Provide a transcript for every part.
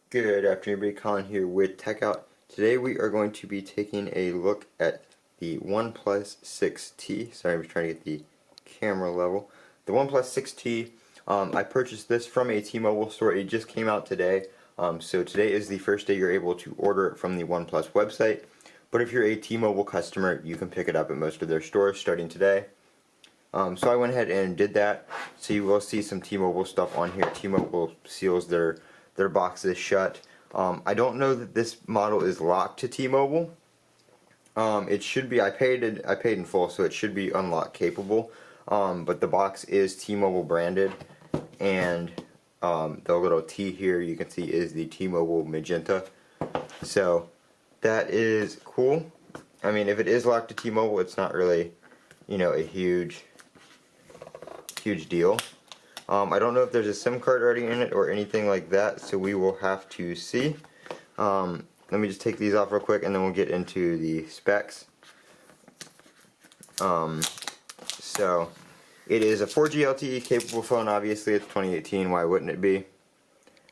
Good afternoon, everybody. Colin here with TechOut. Today we are going to be taking a look at the OnePlus 6T. Sorry, I'm trying to get the camera level. The OnePlus 6T, I purchased this from a T-Mobile store. It just came out today. So today is the first day you're able to order it from the OnePlus website. But if you're a T-Mobile customer, you can pick it up at most of their stores starting today. So I went ahead and did that. So you will see some T-Mobile stuff on here. T-Mobile seals their boxes shut. I don't know that this model is locked to T-Mobile. It should be. I paid in full, so it should be unlock capable. But the box is T-Mobile branded, and the little T here you can see is the T-Mobile magenta. So that is cool. I mean, if it is locked to T-Mobile, it's not really, a huge deal. I don't know if there's a SIM card already in it or anything like that, so we will have to see. Let me just take these off real quick and then we'll get into the specs. So it is a 4G LTE capable phone. Obviously it's 2018, why wouldn't it be?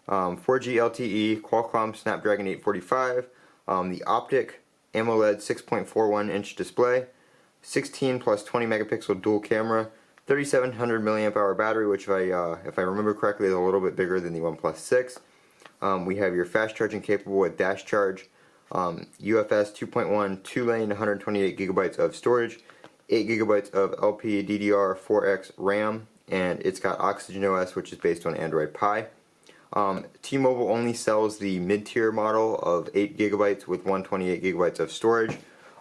4G LTE, Qualcomm Snapdragon 845, the Optic AMOLED 6.41 inch display, 16 plus 20 megapixel dual camera, 3700 milliamp hour battery, which if I remember correctly is a little bit bigger than the OnePlus 6. We have your fast charging capable with dash charge, UFS 2.1 2-lane 128 gigabytes of storage, 8 gigabytes of LPDDR4X RAM, and it's got Oxygen OS, which is based on Android Pie. T-Mobile only sells the mid-tier model of 8 gigabytes with 128 gigabytes of storage.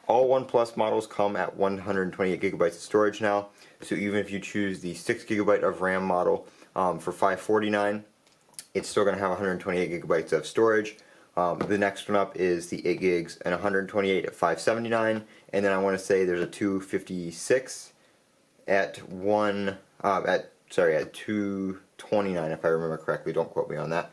All OnePlus models come at 128 gigabytes of storage now, so even if you choose the 6 gigabyte of RAM model for $549, it's still going to have 128 gigabytes of storage. The next one up is the 8 gigs and 128 at $579, and then I want to say there's a 256 at $229 if I remember correctly. Don't quote me on that.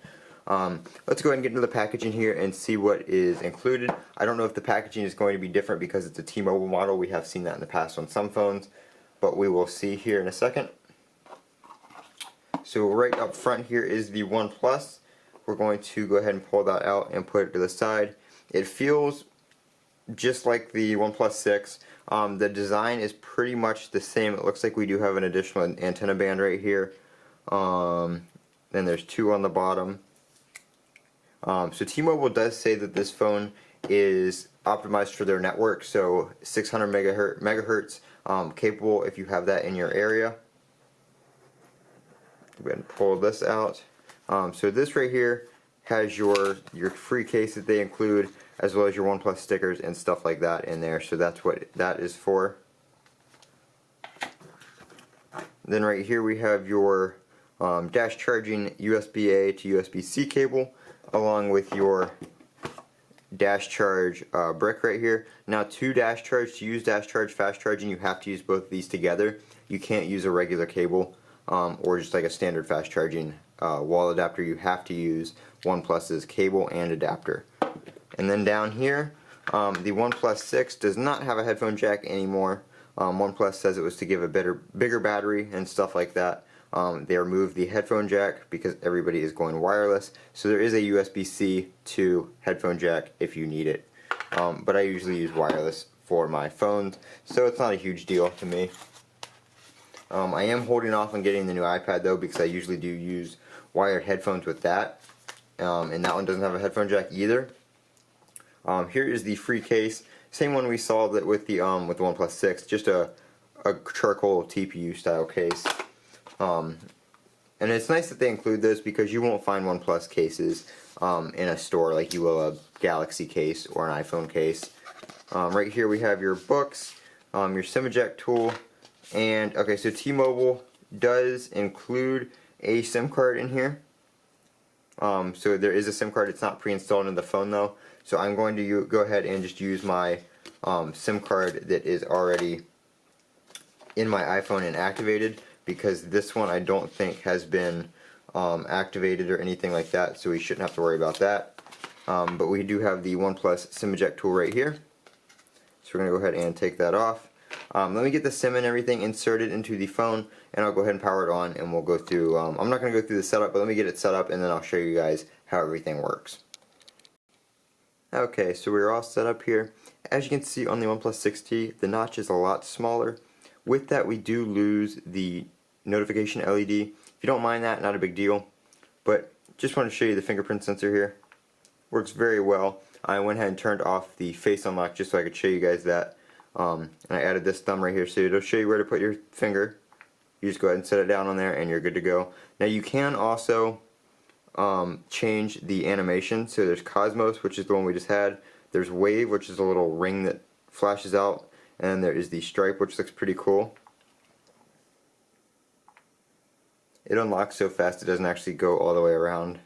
Let's go ahead and get into the packaging here and see what is included. I don't know if the packaging is going to be different because it's a T-Mobile model. We have seen that in the past on some phones, but we will see here in a second. So right up front here is the OnePlus. We're going to go ahead and pull that out and put it to the side. It feels just like the OnePlus 6. The design is pretty much the same. It looks like we do have an additional antenna band right here. Then there's two on the bottom. So T-Mobile does say that this phone is optimized for their network, so 600 megahertz capable if you have that in your area. Go ahead and pull this out. So this right here has your free case that they include, as well as your OnePlus stickers and stuff like that in there. So that's what that is for. Then right here we have your dash charging USB-A to USB-C cable, along with your dash charge brick right here. Now to use dash charge fast charging, you have to use both of these together. You can't use a regular cable or just like a standard fast charging wall adapter. You have to use OnePlus's cable and adapter. And then down here, the OnePlus 6 does not have a headphone jack anymore. OnePlus says it was to give a bigger battery and stuff like that. They removed the headphone jack because everybody is going wireless, so there is a USB-C to headphone jack if you need it, but I usually use wireless for my phones, so it's not a huge deal to me. I am holding off on getting the new iPad though, because I usually do use wired headphones with that, and that one doesn't have a headphone jack either. Here is the free case, same one we saw that with the OnePlus 6, just a charcoal TPU style case. And it's nice that they include this because you won't find OnePlus cases in a store like you will a Galaxy case or an iPhone case. Right here we have your books, your SIM eject tool, and okay, so T-Mobile does include a SIM card in here. So there is a SIM card. It's not pre-installed in the phone though, so I'm going to go ahead and just use my SIM card that is already in my iPhone and activated, because this one I don't think has been activated or anything like that, so we shouldn't have to worry about that. But we do have the OnePlus SIM eject tool right here, so we're going to go ahead and take that off. Let me get the SIM and everything inserted into the phone, and I'll go ahead and power it on, and we'll go through, I'm not going to go through the setup, but let me get it set up, and then I'll show you guys how everything works. Okay, so we're all set up here. As you can see on the OnePlus 6T, the notch is a lot smaller. With that, we do lose the notification LED. If you don't mind that, not a big deal. But just want to show you the fingerprint sensor here. Works very well. I went ahead and turned off the face unlock just so I could show you guys that. And I added this thumb right here so it'll show you where to put your finger. You just go ahead and set it down on there and you're good to go. Now you can also change the animation. So there's Cosmos, which is the one we just had. There's Wave, which is a little ring that flashes out. And then there is the Stripe, which looks pretty cool. It unlocks so fast it doesn't actually go all the way around.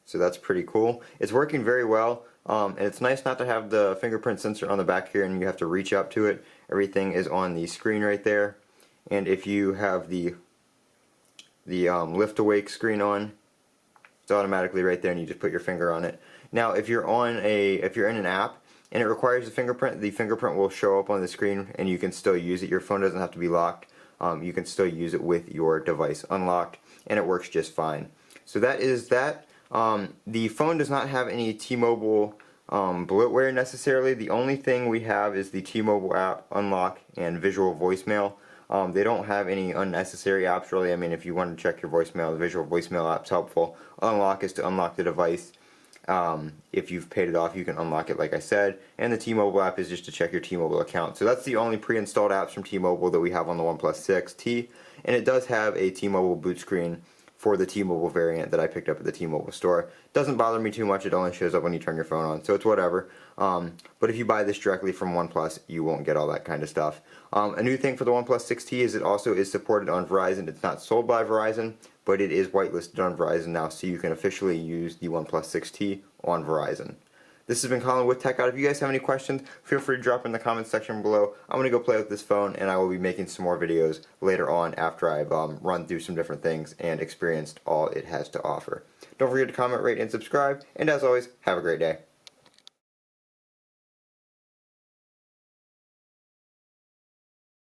So that's pretty cool. It's working very well. And it's nice not to have the fingerprint sensor on the back here and you have to reach up to it. Everything is on the screen right there. And if you have the lift awake screen on, it's automatically right there and you just put your finger on it. Now if you're in an app and it requires the fingerprint will show up on the screen and you can still use it. Your phone doesn't have to be locked. You can still use it with your device unlocked and it works just fine. So that is that. The phone does not have any T-Mobile bloatware necessarily. The only thing we have is the T-Mobile app, Unlock, and Visual Voicemail. They don't have any unnecessary apps really. I mean, if you want to check your voicemail, the Visual Voicemail app's helpful. Unlock is to unlock the device. If you've paid it off, you can unlock it like I said. And the T-Mobile app is just to check your T-Mobile account. So that's the only pre-installed apps from T-Mobile that we have on the OnePlus 6T. And it does have a T-Mobile boot screen for the T-Mobile variant that I picked up at the T-Mobile store. Doesn't bother me too much. It only shows up when you turn your phone on, so it's whatever. But if you buy this directly from OnePlus, you won't get all that kind of stuff. A new thing for the OnePlus 6T is it also is supported on Verizon. It's not sold by Verizon, but it is whitelisted on Verizon now, so you can officially use the OnePlus 6T on Verizon. This has been Colin with TechOut. If you guys have any questions, feel free to drop in the comments section below. I'm going to go play with this phone, and I will be making some more videos later on after I've run through some different things and experienced all it has to offer. Don't forget to comment, rate, and subscribe, and as always, have a great day.